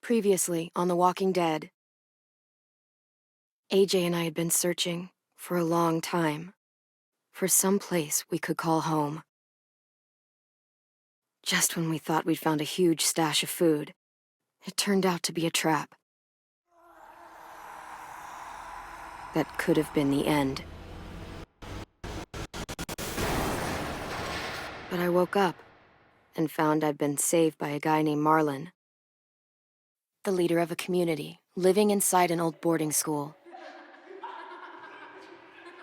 Previously on The Walking Dead, AJ and I had been searching for a long time for some place we could call home. Just when we thought we'd found a huge stash of food, it turned out to be a trap. That could have been the end. But I woke up and found I'd been saved by a guy named Marlon, the leader of a community living inside an old boarding school.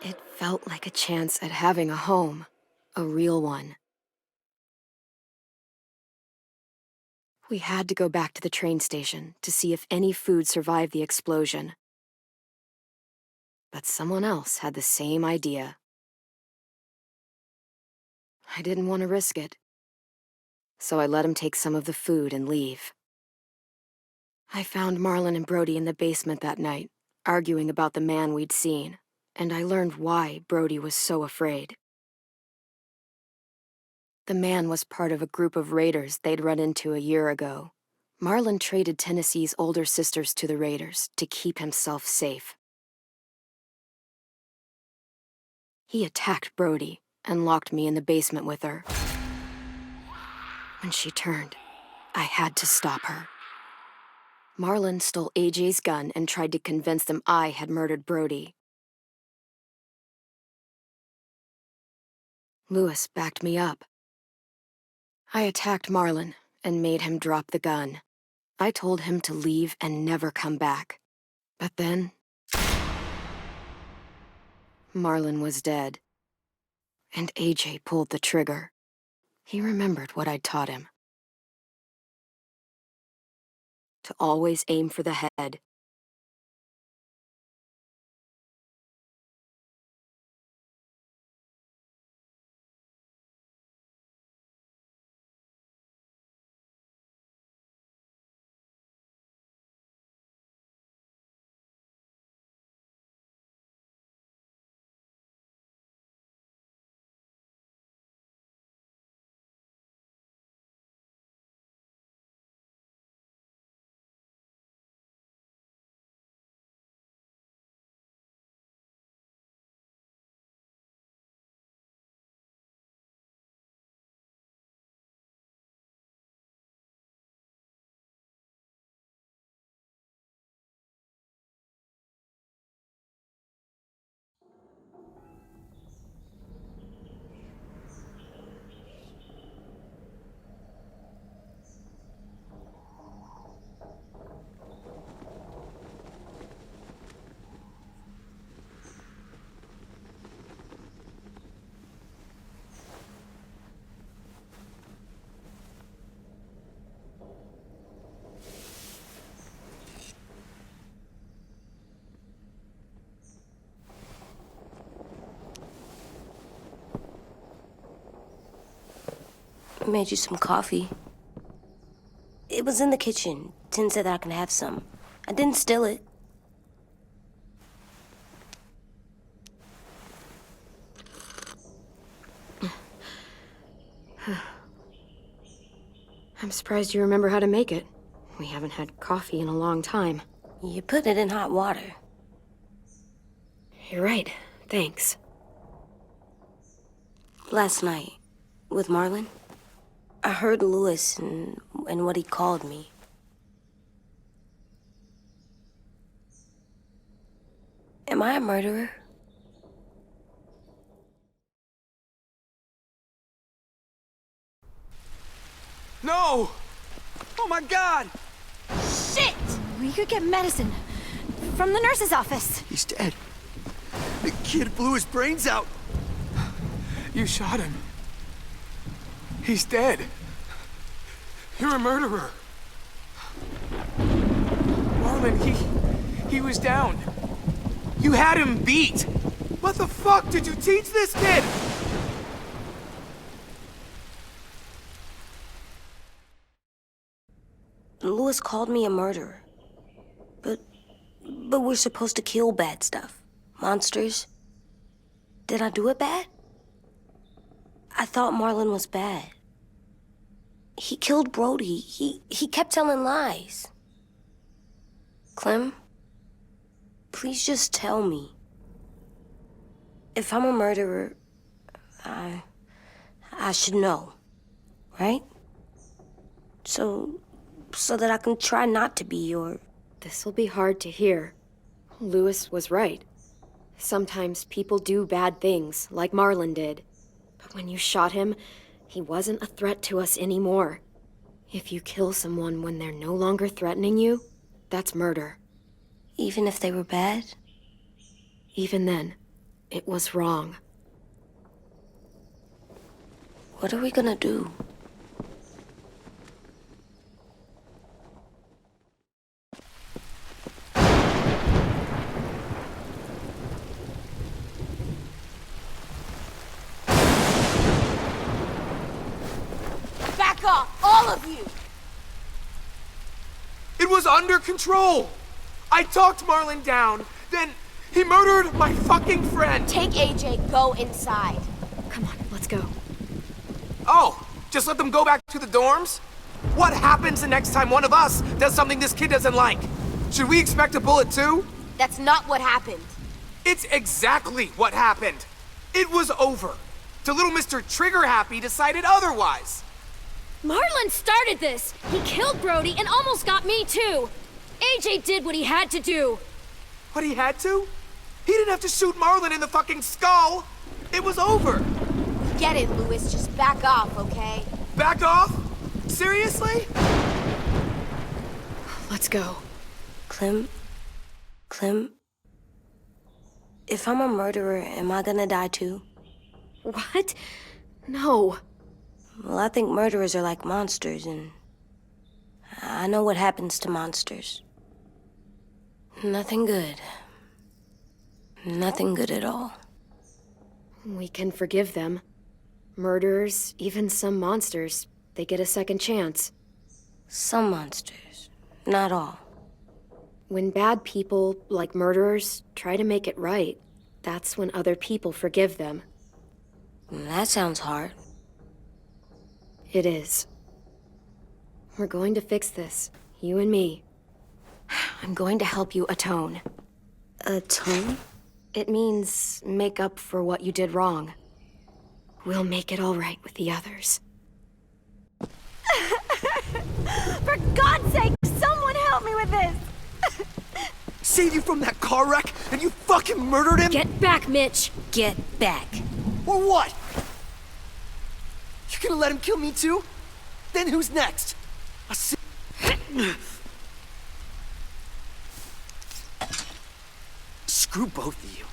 It felt like a chance at having a home, a real one. We had to go back to the train station to see if any food survived the explosion. But someone else had the same idea. I didn't want to risk it, so I let him take some of the food and leave. I found Marlon and Brody in the basement that night, arguing about the man we'd seen, and I learned why Brody was so afraid. The man was part of a group of raiders they'd run into a year ago. Marlon traded Tennessee's older sisters to the raiders to keep himself safe. He attacked Brody and locked me in the basement with her. When she turned, I had to stop her. Marlon stole AJ's gun and tried to convince them I had murdered Brody. Lewis backed me up. I attacked Marlon and made him drop the gun. I told him to leave and never come back. But then, Marlon was dead. And AJ pulled the trigger. He remembered what I'd taught him. To always aim for the head. I made you some coffee. It was in the kitchen. Tin said that I can have some. I didn't steal it. I'm surprised you remember how to make it. We haven't had coffee in a long time. You put it in hot water. You're right. Thanks. Last night, with Marlon, I heard Lewis and what he called me. Am I a murderer? No! Oh my God! Shit! We could get medicine from the nurse's office. He's dead. The kid blew his brains out. You shot him. He's dead. You're a murderer. Marlon, he was down. You had him beat. What the fuck did you teach this kid? Lewis called me a murderer. But we're supposed to kill bad stuff. Monsters. Did I do it bad? I thought Marlon was bad. He killed Brody. He kept telling lies. Clem, please just tell me. If I'm a murderer, I should know, right? So that I can try not to be, or... This'll be hard to hear. Lewis was right. Sometimes people do bad things, like Marlon did. But when you shot him, he wasn't a threat to us anymore. If you kill someone when they're no longer threatening you, that's murder. Even if they were bad? Even then, it was wrong. What are we gonna do? Back off, all of you! It was under control! I talked Marlon down, then he murdered my fucking friend! Take AJ, go inside. Come on, let's go. Oh, just let them go back to the dorms? What happens the next time one of us does something this kid doesn't like? Should we expect a bullet too? That's not what happened. It's exactly what happened. It was over. Till little Mr. Trigger Happy decided otherwise. Marlon started this! He killed Brody and almost got me too! AJ did what he had to do! What, he had to? He didn't have to shoot Marlon in the fucking skull! It was over! Get it, Lewis, just back off, okay? Back off? Seriously? Let's go. Clem, if I'm a murderer, am I gonna die too? What? No. Well, I think murderers are like monsters, and I know what happens to monsters. Nothing good. Nothing good at all. We can forgive them. Murderers, even some monsters, they get a second chance. Some monsters, not all. When bad people, like murderers, try to make it right, that's when other people forgive them. That sounds hard. It is. We're going to fix this, you and me. I'm going to help you atone. Atone? It means make up for what you did wrong. We'll make it all right with the others. For God's sake, someone help me with this! Saved you from that car wreck, and you fucking murdered him? Get back, Mitch! Get back. Or what? You gonna let him kill me too? Then who's next? Screw both of you.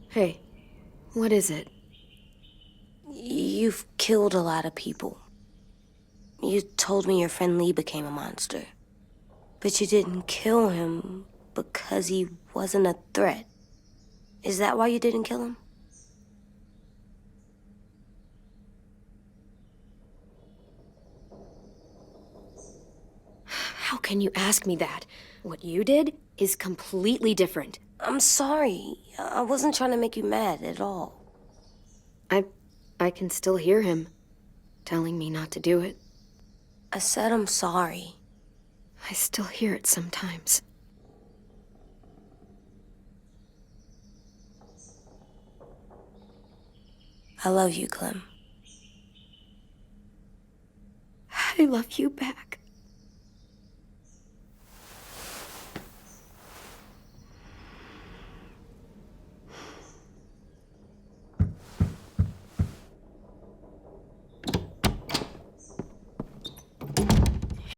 Hey, what is it? You've killed a lot of people. You told me your friend Lee became a monster. But you didn't kill him because he wasn't a threat. Is that why you didn't kill him? How can you ask me that? What you did is completely different. I'm sorry. I wasn't trying to make you mad at all. I can still hear him telling me not to do it. I said I'm sorry. I still hear it sometimes. I love you, Clem. I love you back.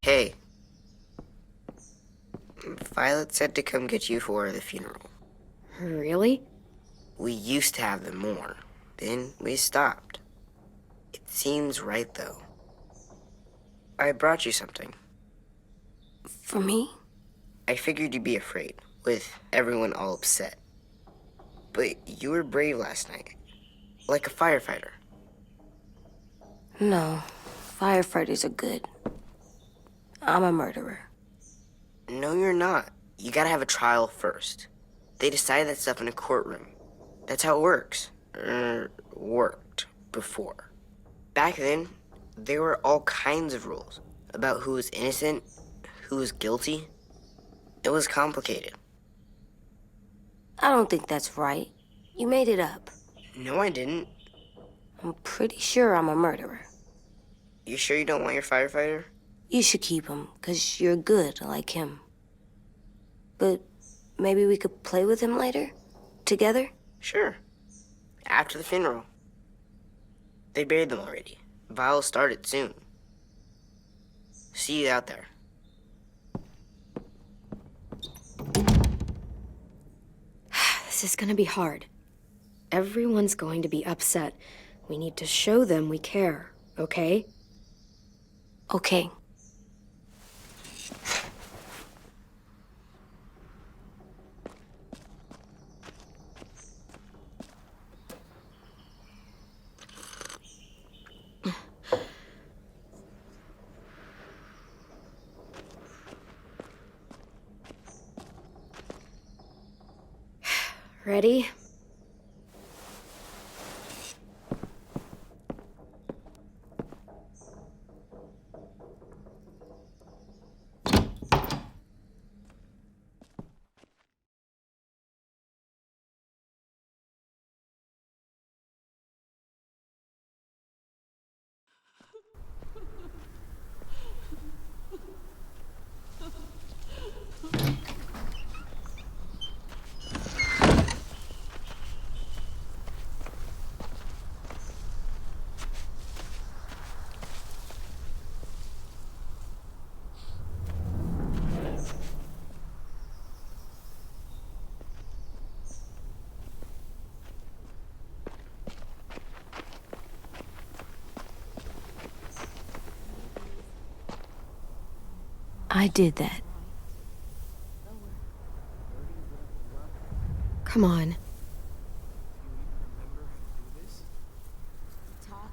Hey. Violet said to come get you for the funeral. Really? We used to have them more. Then we stopped. It seems right, though. I brought you something. For me? I figured you'd be afraid, with everyone all upset. But you were brave last night. Like a firefighter. No. Firefighters are good. I'm a murderer. No, you're not. You gotta have a trial first. They decide that stuff in a courtroom. That's how it works. Worked before. Back then, there were all kinds of rules about who was innocent, who was guilty. It was complicated. I don't think that's right. You made it up. No, I didn't. I'm pretty sure I'm a murderer. You sure you don't want your firefighter? You should keep him, 'cause you're good like him. But maybe we could play with him later? Together? Sure. After the funeral. They buried them already. Vile'll start it soon. See you out there. This is gonna be hard. Everyone's going to be upset. We need to show them we care, okay? Okay. Ready? I did that. Come on. Talk.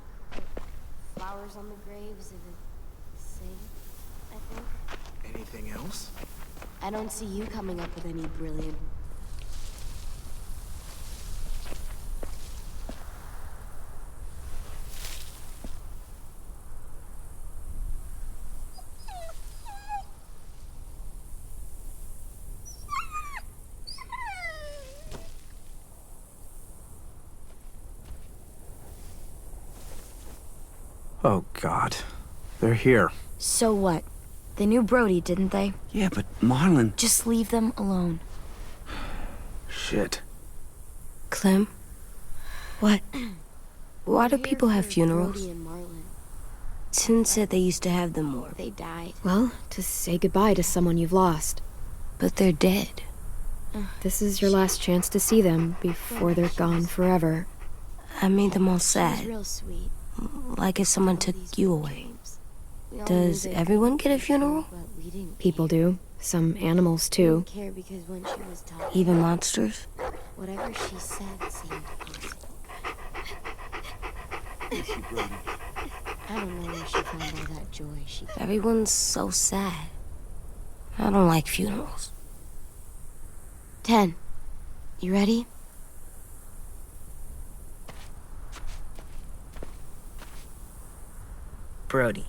Flowers on the graves of the saint, I think. Anything else? I don't see you coming up with any brilliant. Oh, God. They're here. So what? They knew Brody, didn't they? Yeah, but Marlon... Just leave them alone. Shit. Clem, What? why do people have funerals? Brody and Marlon. Tin said they used to have them more, They died. Well, to say goodbye to someone you've lost. but they're dead. This is your last chance to see them before they're gone forever. I made them all She was sad, real sweet. like if someone took you away. Does everyone get a funeral? People do. Some animals, too. Care because when she was talking, Even monsters? whatever she said seemed possible. I don't know where she found all that joy. She Everyone's so sad. I don't like funerals. 10. You ready? Brody,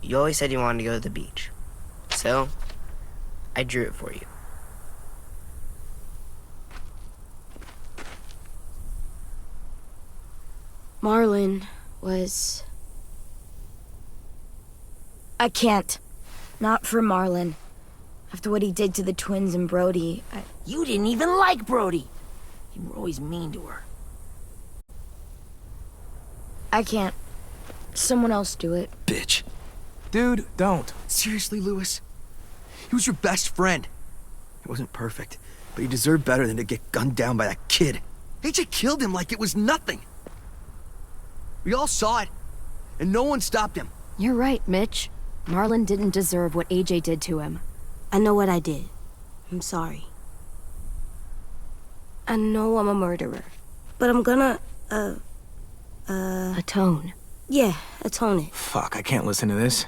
you always said you wanted to go to the beach. So, I drew it for you. Marlon was... I can't. Not for Marlon. After what he did to the twins and Brody, You didn't even like Brody. You were always mean to her. I can't. Someone else do it. Bitch. Dude, don't. Seriously, Lewis? He was your best friend. He wasn't perfect, but he deserved better than to get gunned down by that kid. AJ killed him like it was nothing. We all saw it, and no one stopped him. You're right, Mitch. Marlon didn't deserve what AJ did to him. I know what I did. I'm sorry. I know I'm a murderer, but I'm gonna, Atone. yeah, atone it. Fuck, I can't listen to this.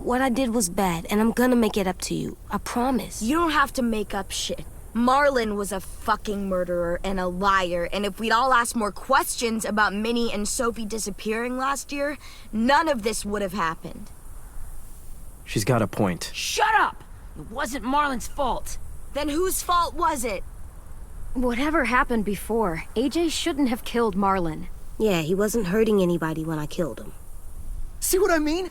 what I did was bad, and I'm gonna make it up to you. I promise. You don't have to make up shit. Marlon was a fucking murderer and a liar, and if we'd all asked more questions about Minnie and Sophie disappearing last year, none of this would have happened. She's got a point. Shut up! It wasn't Marlon's fault. Then whose fault was it? Whatever happened before, AJ shouldn't have killed Marlon. Yeah, he wasn't hurting anybody when I killed him. See what I mean?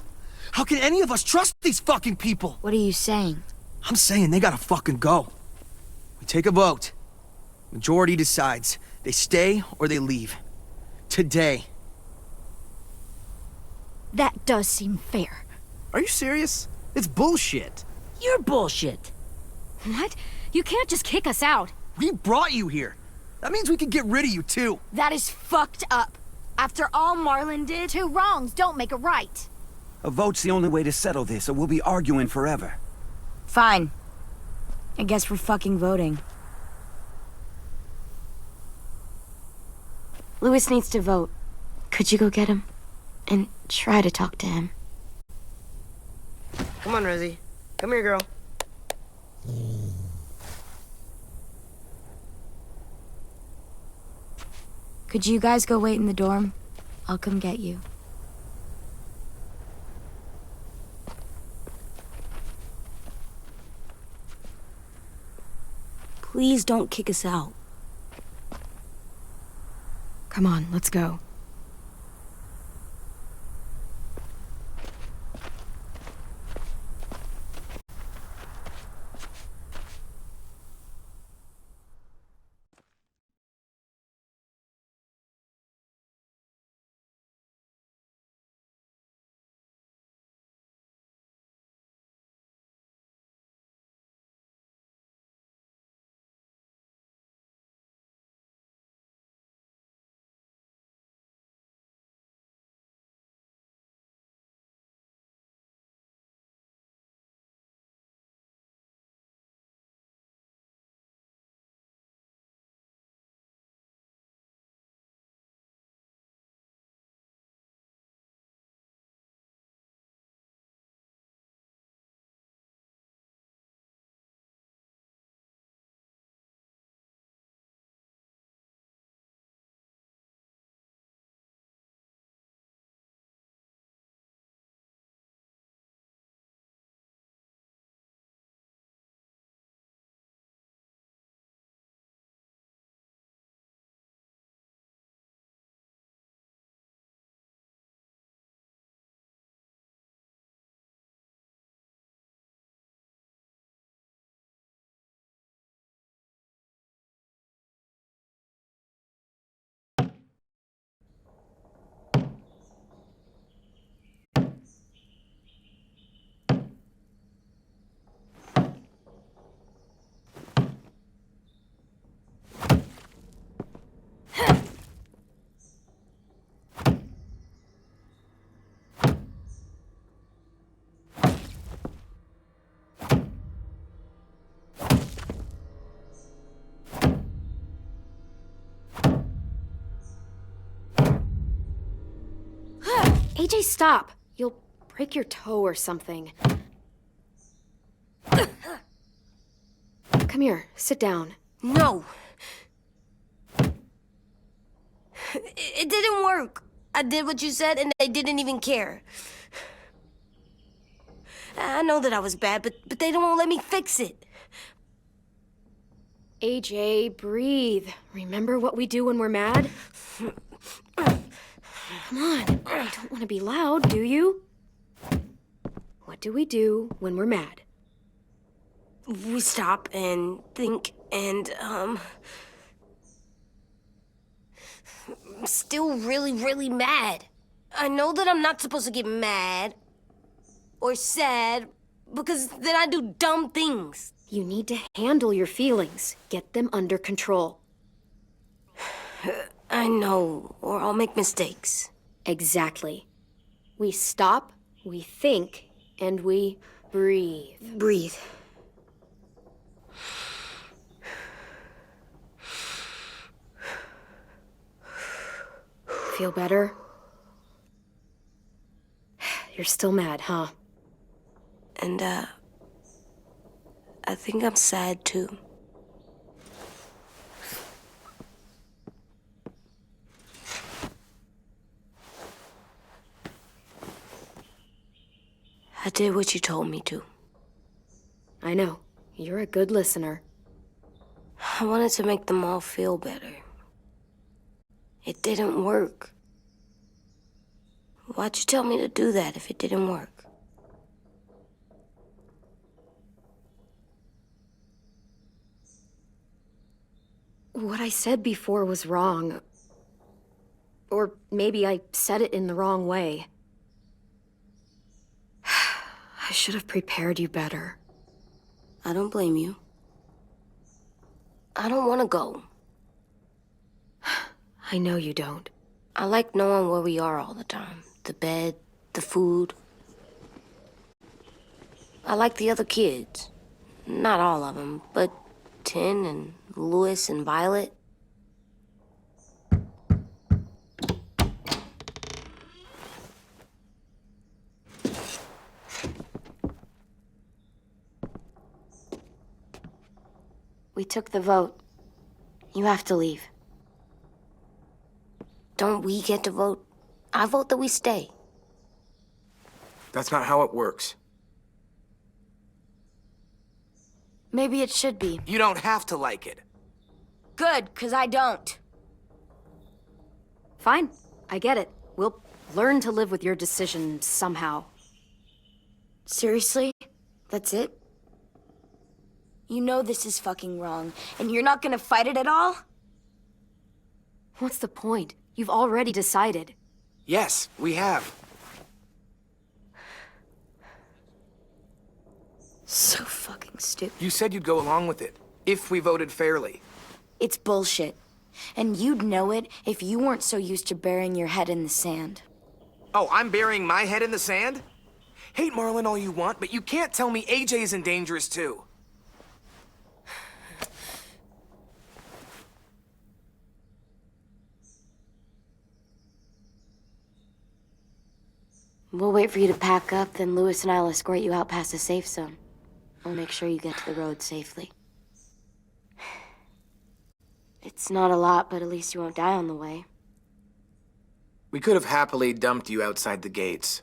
How can any of us trust these fucking people? What are you saying? I'm saying they gotta fucking go. We take a vote. Majority decides. They stay or they leave. Today. That does seem fair. Are you serious? It's bullshit. You're bullshit. What? You can't just kick us out. We brought you here. That means we can get rid of you too. That is fucked up. After all Marlon did... Two wrongs don't make a right. A vote's the only way to settle this, or we'll be arguing forever. Fine. I guess we're fucking voting. Louis needs to vote. Could you go get him? And try to talk to him. Come on, Rosie. Come here, girl. Could you guys go wait in the dorm? I'll come get you. Please don't kick us out. Come on, let's go. AJ, stop. You'll break your toe or something. Come here, sit down. No. It didn't work. I did what you said and they didn't even care. I know that I was bad, but they don't let me fix it. AJ, breathe. Remember what we do when we're mad? Come on, you don't want to be loud, do you? What do we do when we're mad? We stop and think and, I'm still really, really mad. I know that I'm not supposed to get mad or sad because then I do dumb things. You need to handle your feelings. Get them under control. I know, or I'll make mistakes. Exactly. We stop, we think, and we breathe. Breathe. Feel better? You're still mad, huh? And, I think I'm sad too. I did what you told me to. I know. You're a good listener. I wanted to make them all feel better. It didn't work. Why'd you tell me to do that if it didn't work? What I said before was wrong. Or maybe I said it in the wrong way. I should have prepared you better. I don't blame you. I don't want to go. I know you don't. I like knowing where we are all the time. The bed, the food. I like the other kids. Not all of them, but Tin and Louis and Violet. We took the vote. You have to leave. Don't we get to vote? I vote that we stay. That's not how it works. Maybe it should be. You don't have to like it. Good, 'cause I don't. Fine. I get it. We'll learn to live with your decision somehow. Seriously? That's it? You know this is fucking wrong, and you're not gonna fight it at all? What's the point? You've already decided. Yes, we have. So fucking stupid. You said you'd go along with it, if we voted fairly. It's bullshit. And you'd know it if you weren't so used to burying your head in the sand. Oh, I'm burying my head in the sand? Hate Marlin all you want, but you can't tell me AJ's in dangerous too. We'll wait for you to pack up, then Louis and I'll escort you out past the safe zone. We'll make sure you get to the road safely. It's not a lot, but at least you won't die on the way. We could have happily dumped you outside the gates.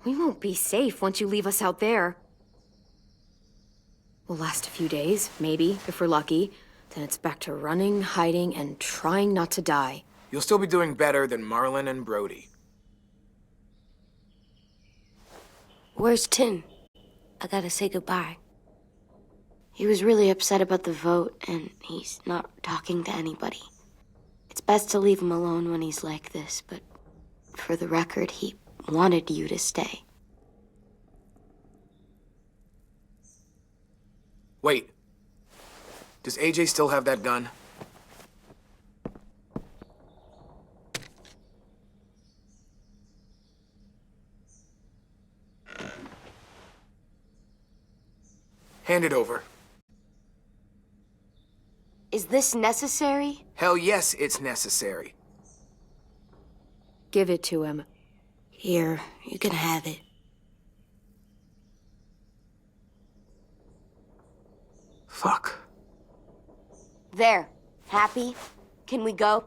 We won't be safe once you leave us out there. We'll last a few days, maybe, if we're lucky. Then it's back to running, hiding, and trying not to die. You'll still be doing better than Marlin and Brody. Where's Tin? I gotta say goodbye. He was really upset about the vote, and he's not talking to anybody. It's best to leave him alone when he's like this, but for the record, he wanted you to stay. Wait. Does AJ still have that gun? Hand it over. Is this necessary? Hell yes, it's necessary. Give it to him. Here, you can have it. Fuck. There. Happy? Can we go?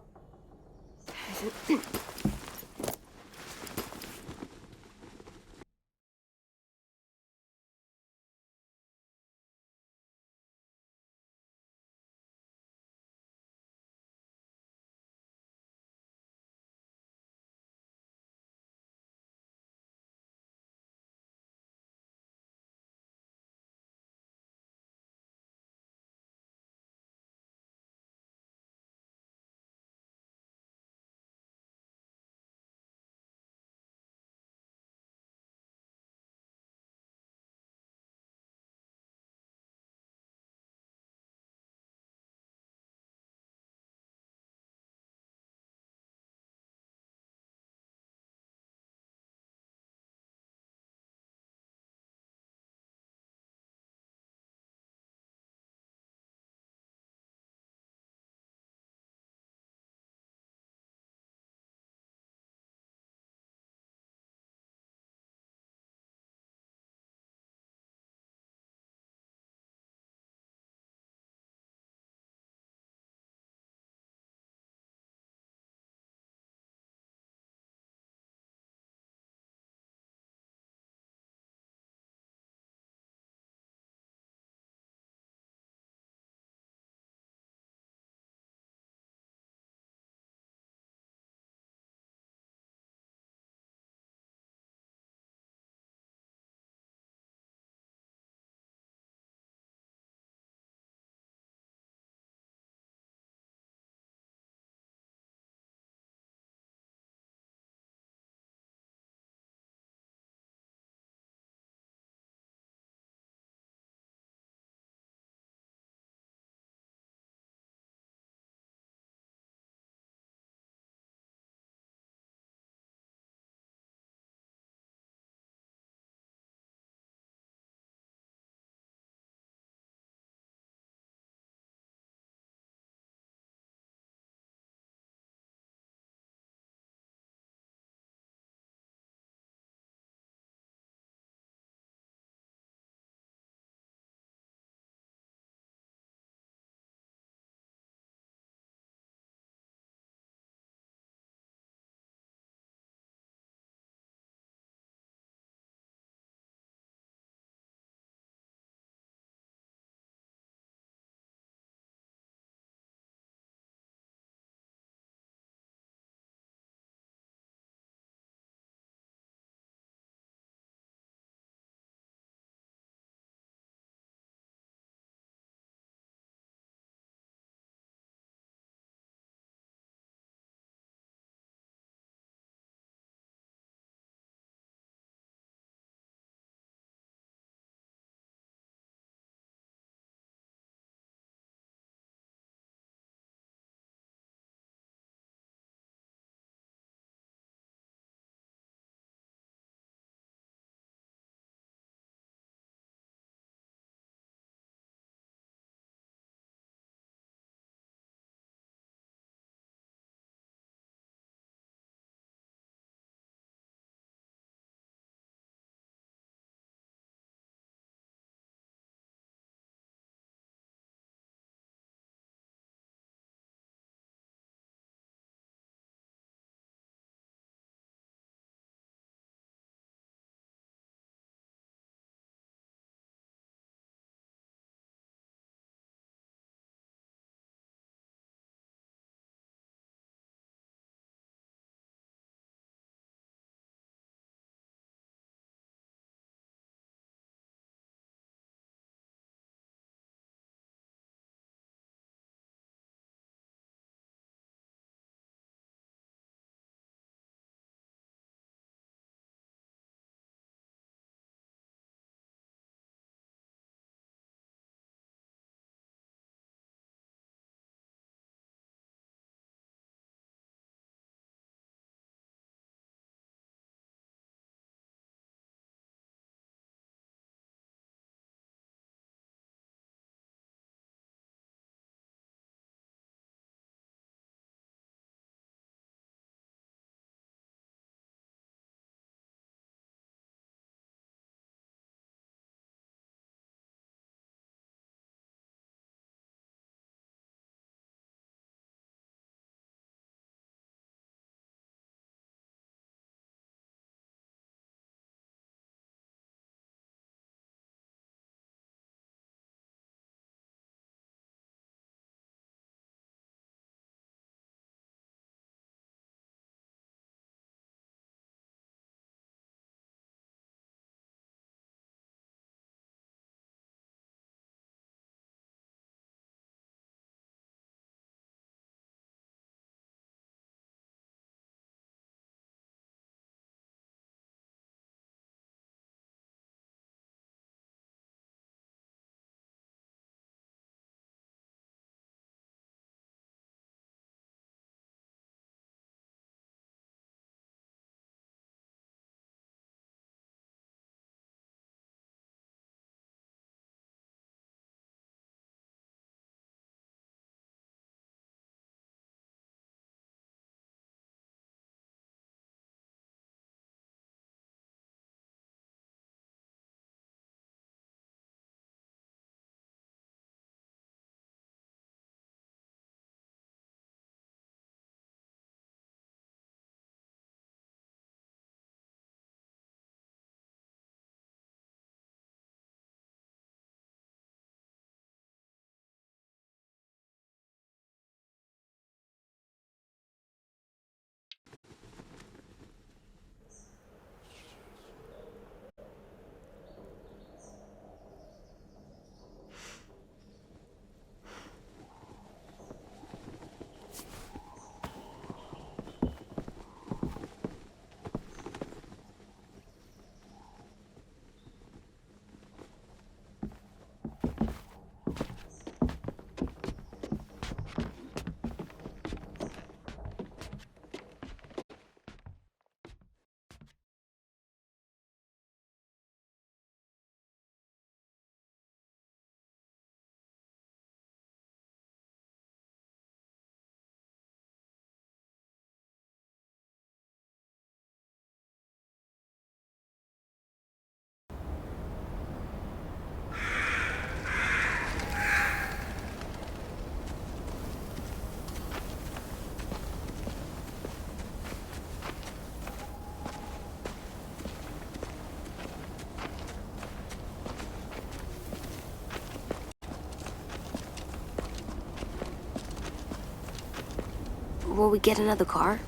Will we get another car?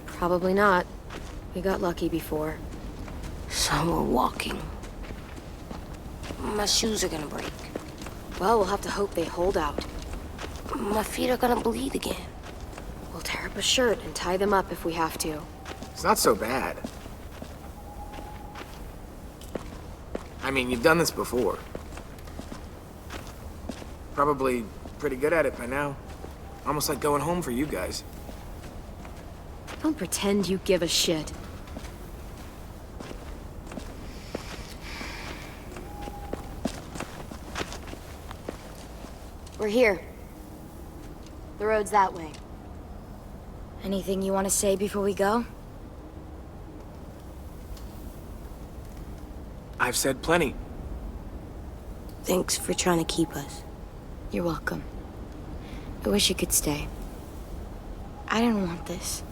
Probably not. We got lucky before. So we're walking. My shoes are gonna break. Well, we'll have to hope they hold out. My feet are gonna bleed again. We'll tear up a shirt and tie them up if we have to. It's not so bad. I mean, you've done this before. Probably pretty good at it by now. Almost like going home for you guys. Don't pretend you give a shit. We're here. The road's that way. Anything you want to say before we go? I've said plenty. Thanks for trying to keep us. You're welcome. I wish you could stay. I didn't want this.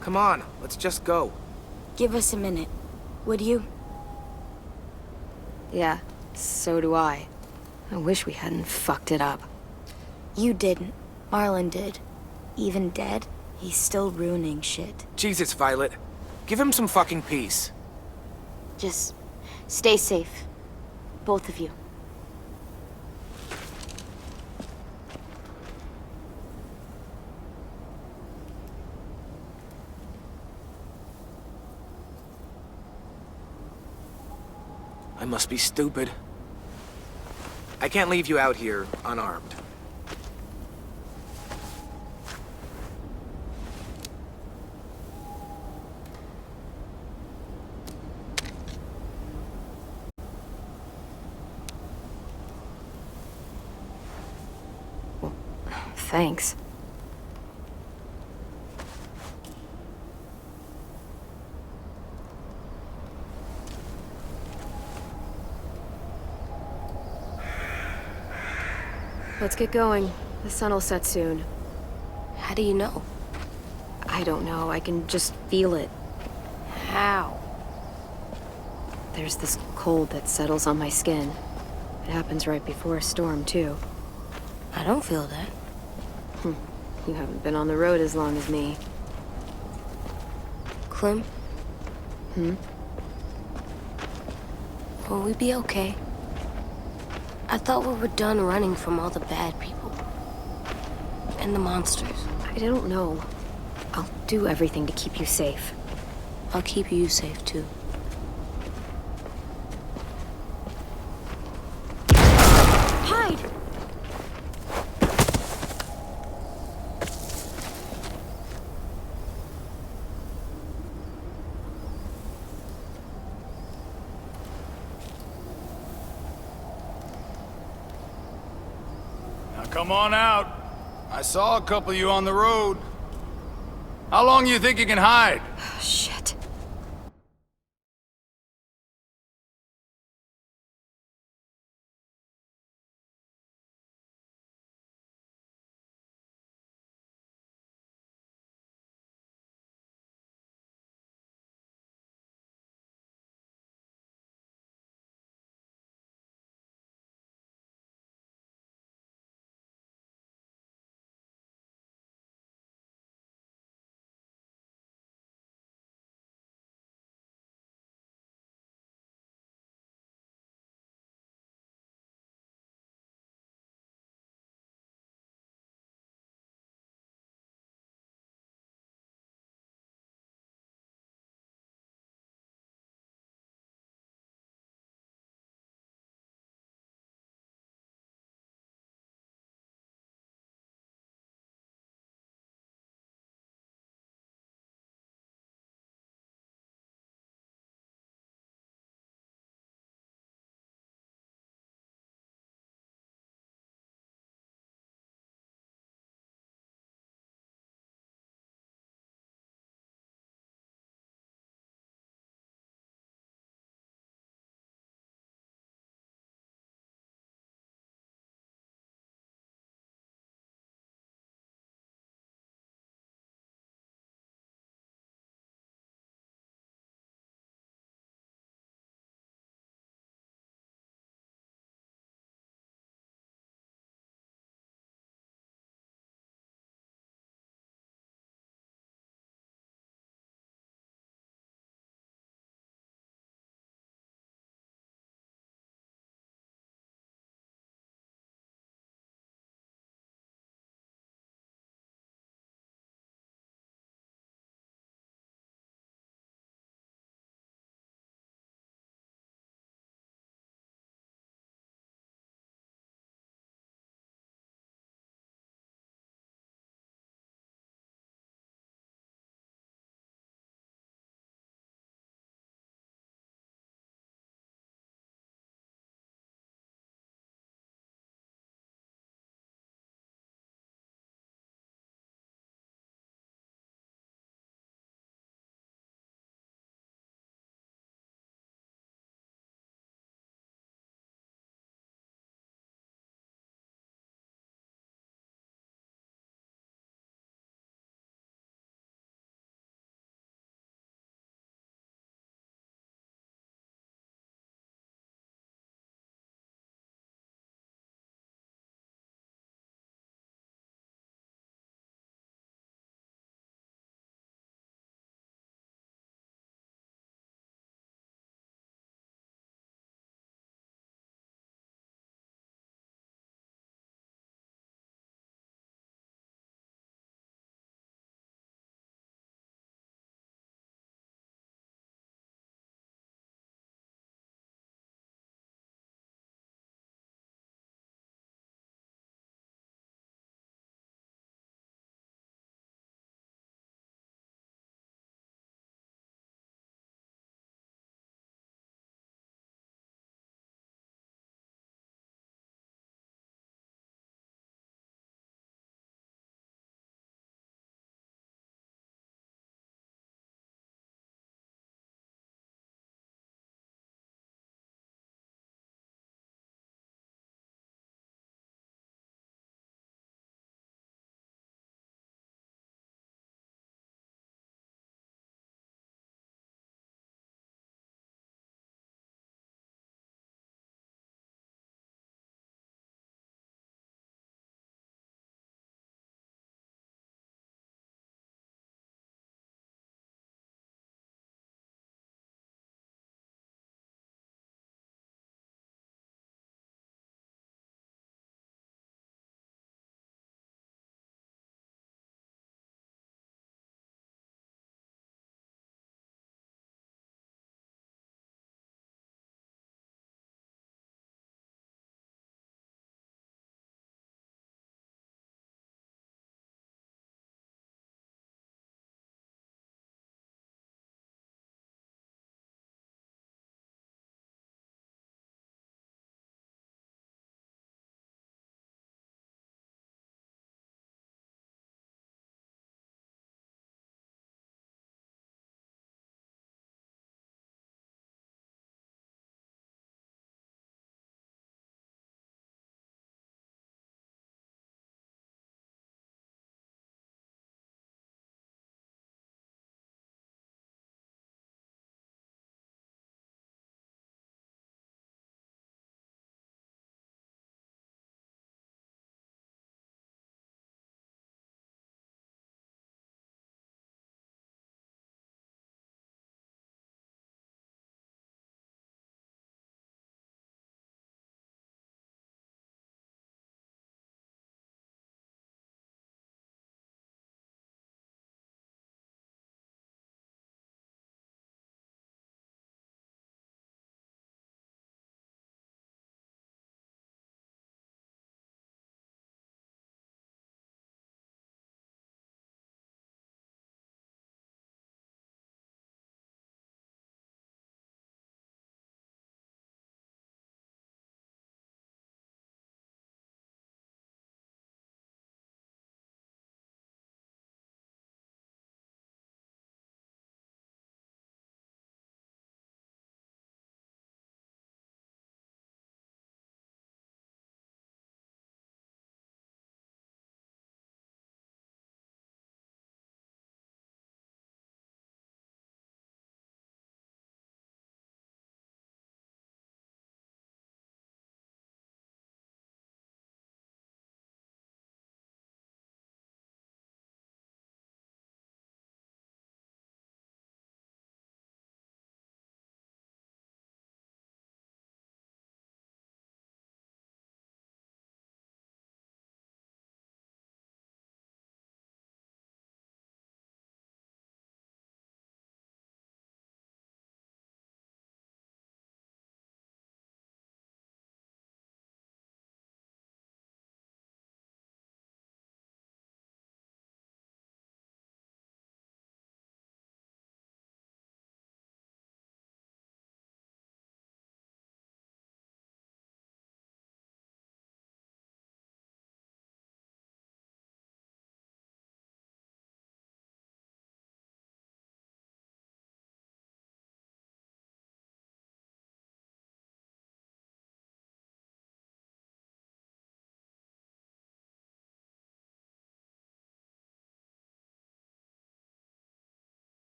Come on, let's just go. Give us a minute, would you? Yeah, so do I. I wish we hadn't fucked it up. You didn't. Marlon did. Even dead, he's still ruining shit. Jesus, Violet. Give him some fucking peace. Just stay safe. Both of you. I must be stupid. I can't leave you out here unarmed. Thanks. Let's get going. The sun will set soon. How do you know? I don't know. I can just feel it. How? There's this cold that settles on my skin. It happens right before a storm, too. I don't feel that. You haven't been on the road as long as me. Clem? Hmm? Will we be okay? I thought we were done running from all the bad people. And the monsters. I don't know. I'll do everything to keep you safe. I'll keep you safe, too. Hide! Now come on out. I saw a couple of you on the road. How long do you think you can hide? Shit.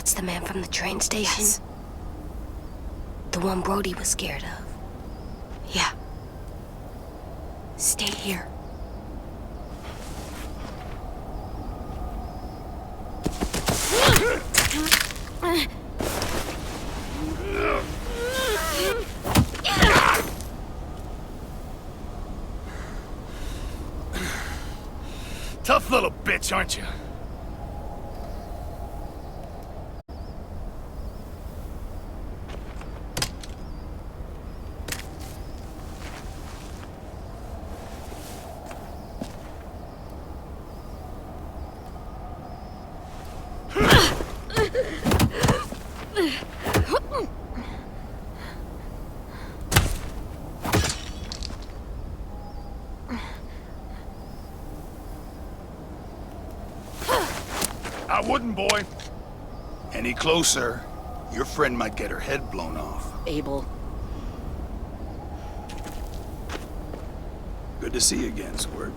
That's the man from the train station? Yes. The one Brody was scared of? Yeah. Stay here. Tough little bitch, aren't you? I wouldn't, boy. Any closer, your friend might get her head blown off. Abel. Good to see you again, Squirt.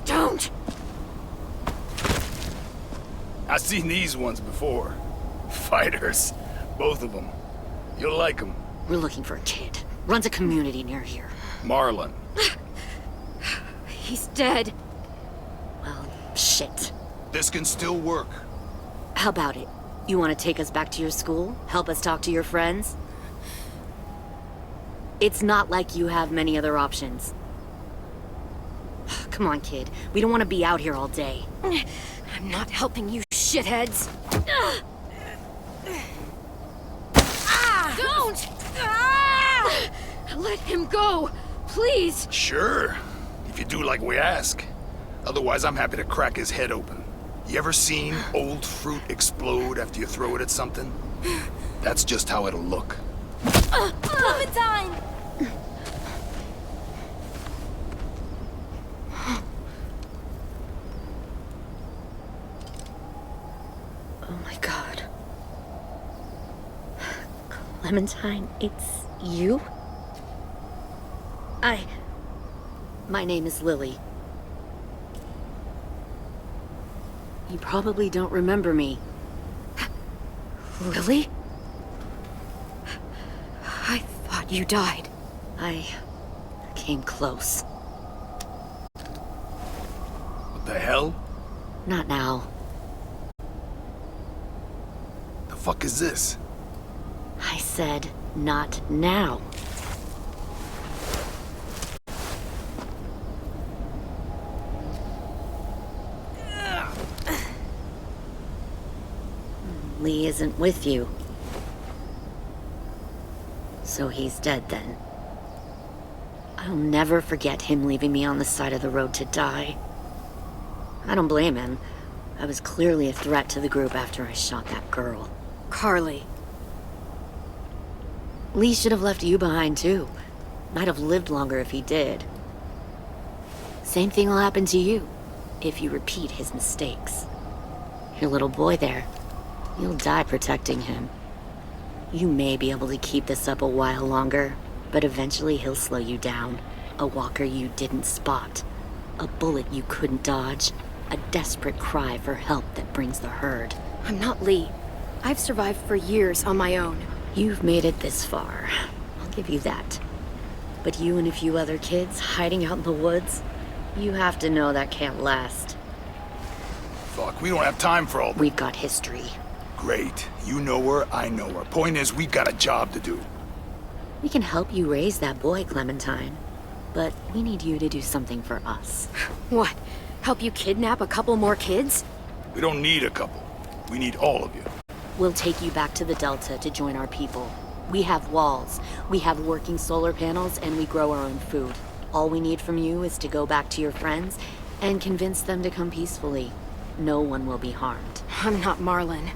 Don't! I've seen these ones before. Fighters. Both of them. You'll like them. We're looking for a kid. Runs a community near here. Marlon. He's dead. Well, shit. This can still work. How about it? You want to take us back to your school? Help us talk to your friends? It's not like you have many other options. Come on, kid. We don't want to be out here all day. I'm not helping you shitheads. Don't! Let him go, please. Sure. If you do like we ask. Otherwise, I'm happy to crack his head open. You ever seen old fruit explode after you throw it at something? That's just how it'll look. Clementine! Oh my god. Clementine, it's you? My name is Lily. You probably don't remember me. Lily? I thought you died. I came close. What the hell? Not now. The fuck is this? I said, not now. Lee isn't with you. So he's dead then. I'll never forget him leaving me on the side of the road to die. I don't blame him. I was clearly a threat to the group after I shot that girl. Carly. Lee should have left you behind too. Might have lived longer if he did. Same thing will happen to you, if you repeat his mistakes. Your little boy there, you'll die protecting him. You may be able to keep this up a while longer, but eventually he'll slow you down. A walker you didn't spot. A bullet you couldn't dodge. A desperate cry for help that brings the herd. I'm not Lee. I've survived for years on my own. You've made it this far. I'll give you that. But you and a few other kids hiding out in the woods, you have to know that can't last. Fuck, we don't have time for all that. We've got history. Great. You know her, I know her. Point is, we've got a job to do. We can help you raise that boy, Clementine. But we need you to do something for us. What? Help you kidnap a couple more kids? We don't need a couple. We need all of you. We'll take you back to the Delta to join our people. We have walls, we have working solar panels, and we grow our own food. All we need from you is to go back to your friends and convince them to come peacefully. No one will be harmed. I'm not Marlon.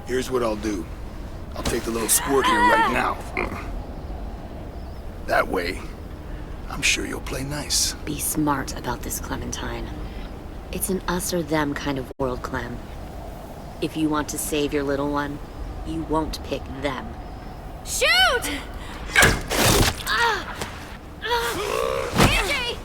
Here's what I'll do. I'll take the little squirt here right now. That way, I'm sure you'll play nice. Be smart about this, Clementine. It's an us or them kind of world, Clem. If you want to save your little one, you won't pick them. Shoot! AJ!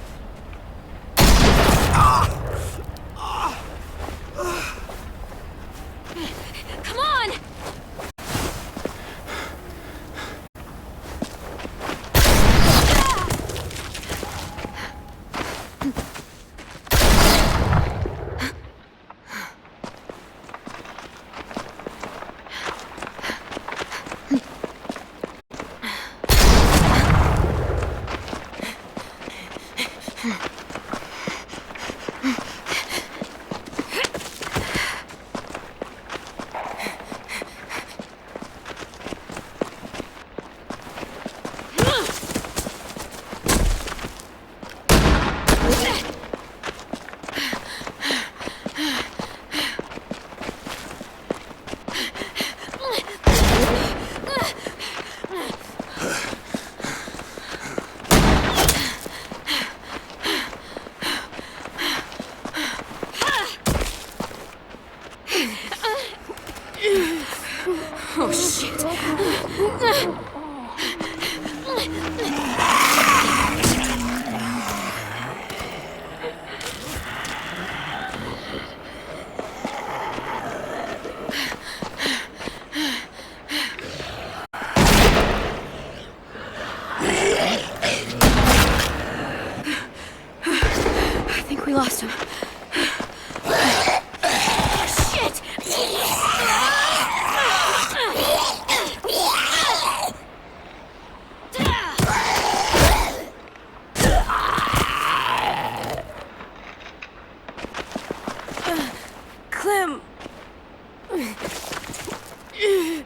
Shit!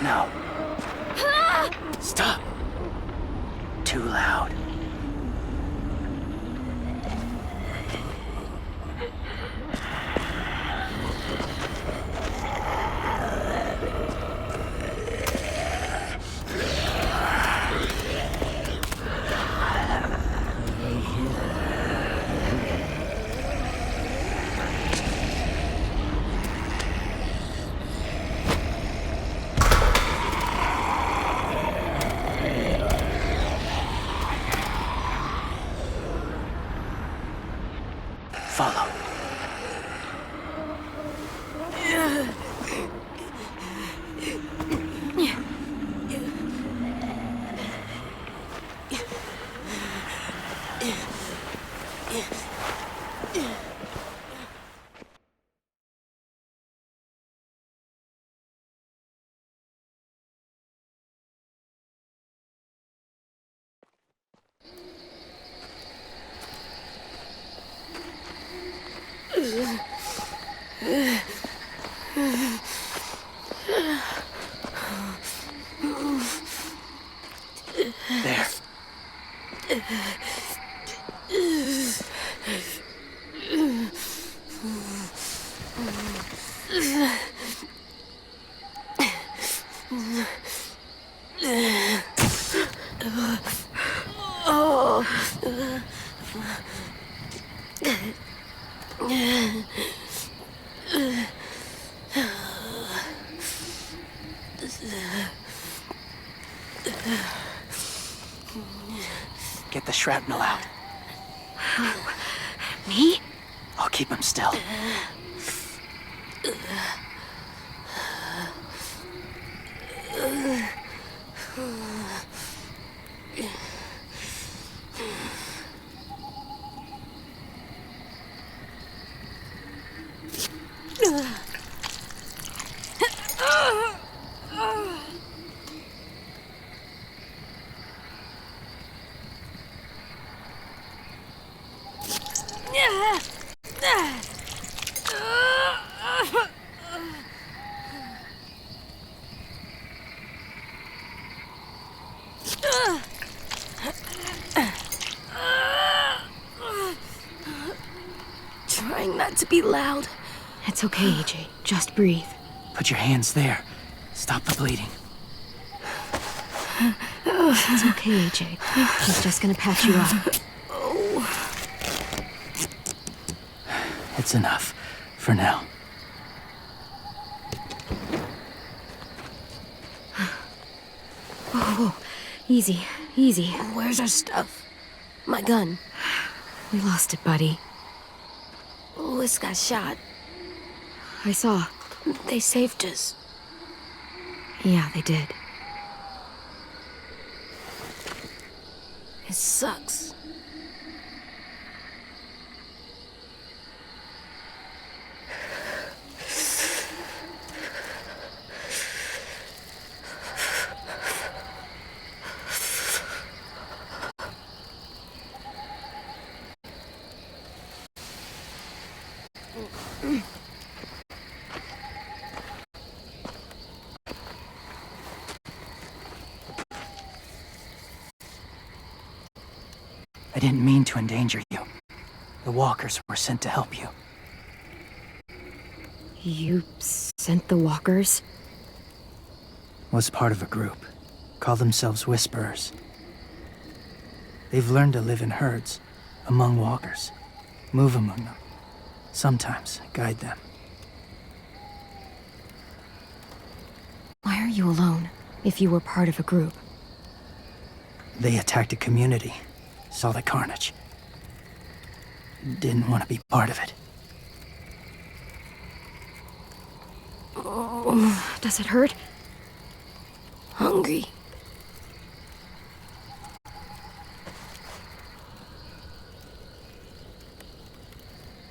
No. Stop. Too loud. Follow. There. Get the shrapnel out. Me? I'll keep him still. Trying not to be loud. It's okay, AJ. Just breathe. Put your hands there. Stop the bleeding. It's okay, AJ. He's just gonna patch you up. It's enough. For now. Whoa. Easy. Easy. Where's our stuff? My gun. We lost it, buddy. Louis got shot. I saw. They saved us. Yeah, they did. It sucks. I didn't mean to endanger you. The walkers were sent to help you. You sent the walkers? Was part of a group. Call themselves Whisperers. They've learned to live in herds, among walkers. Move among them. Sometimes guide them. Why are you alone, if you were part of a group? They attacked a community. Saw the carnage. Didn't want to be part of it. Oh, does it hurt? Hungry.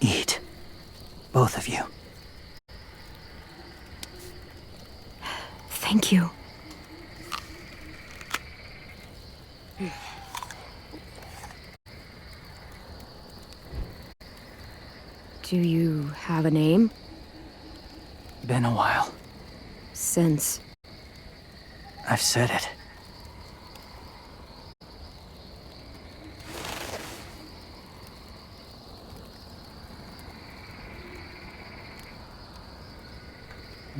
Eat. Both of you. Thank you. Do you have a name? Been a while. Since... I've said it.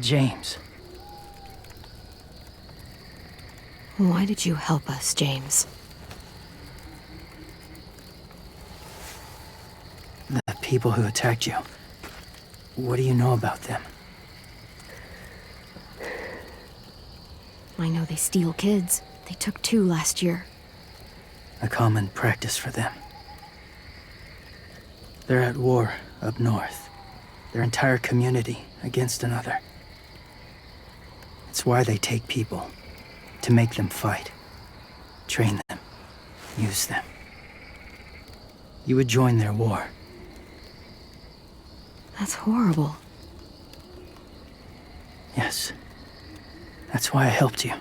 James. Why did you help us, James? The people who attacked you. What do you know about them? I know they steal kids. They took 2 last year. A common practice for them. They're at war up north. Their entire community against another. It's why they take people. To make them fight. Train them. Use them. You would join their war. That's horrible. Yes. That's why I helped you.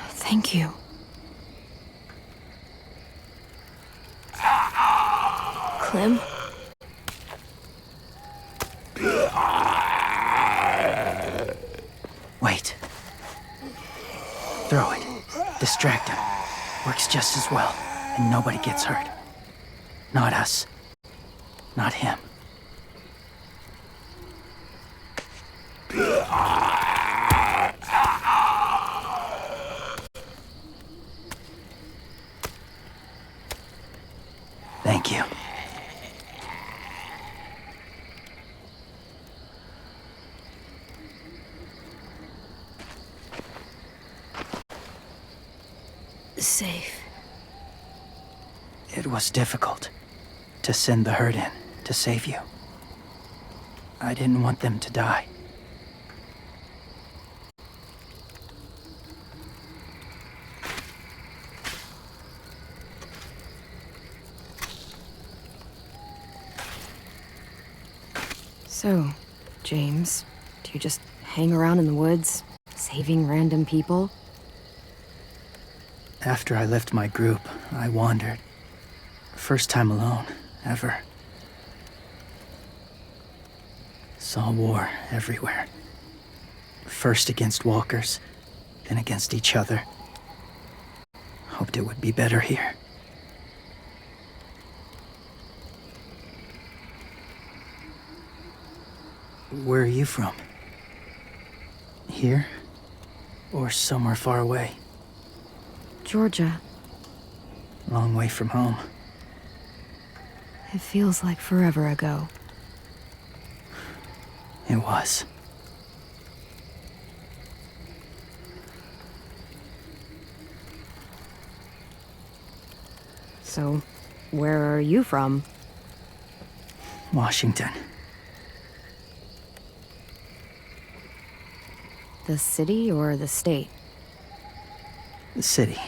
Thank you. Clem? Wait. Throw it. Distract him. Works just as well, and nobody gets hurt. Not us. Not him. Thank you. Safe. It was difficult to send the herd in to save you. I didn't want them to die. So, James, do you just hang around in the woods, saving random people? After I left my group, I wandered. First time alone, ever. Saw war everywhere. First against walkers, then against each other. Hoped it would be better here. Where are you from? Here? Or somewhere far away? Georgia. Long way from home. It feels like forever ago. It was. So, where are you from? Washington. The city or the state? The city.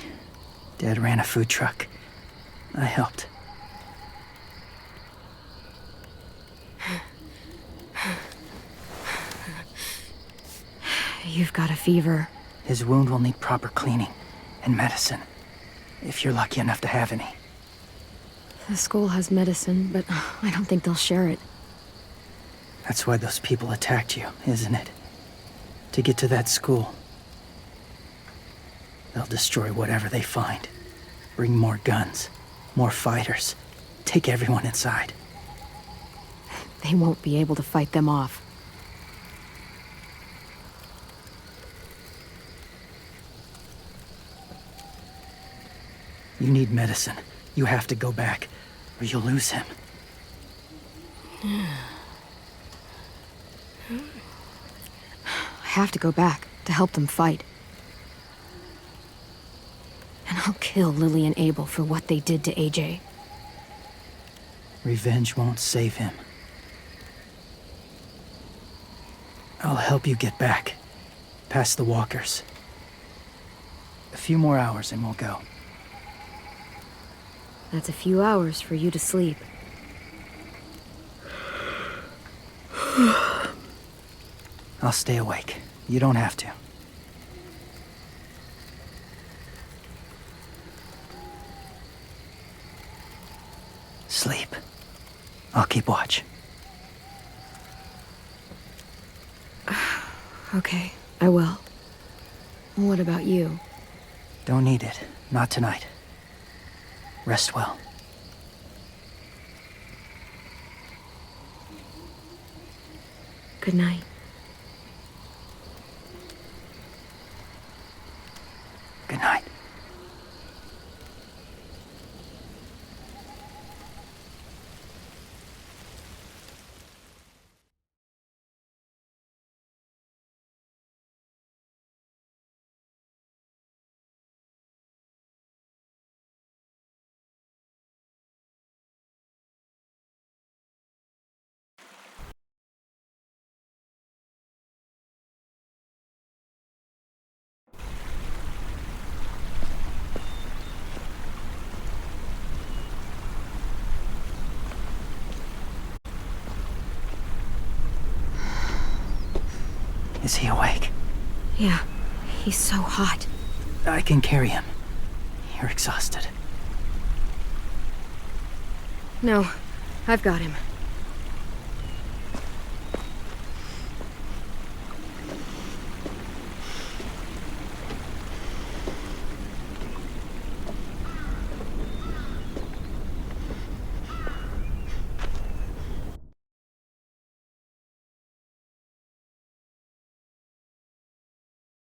Dad ran a food truck. I helped. You've got a fever. His wound will need proper cleaning and medicine, if you're lucky enough to have any. The school has medicine, but I don't think they'll share it. That's why those people attacked you, isn't it? To get to that school. They'll destroy whatever they find. Bring more guns, more fighters. Take everyone inside. They won't be able to fight them off. You need medicine. You have to go back, or you'll lose him. I have to go back to help them fight. And I'll kill Lily and Abel for what they did to AJ. Revenge won't save him. I'll help you get back, past the walkers. A few more hours and we'll go. That's a few hours for you to sleep. I'll stay awake. You don't have to. Sleep. I'll keep watch. Okay, I will. What about you? Don't need it. Not tonight. Rest well. Good night. Good night. Is he awake? Yeah, he's so hot. I can carry him. You're exhausted. No, I've got him.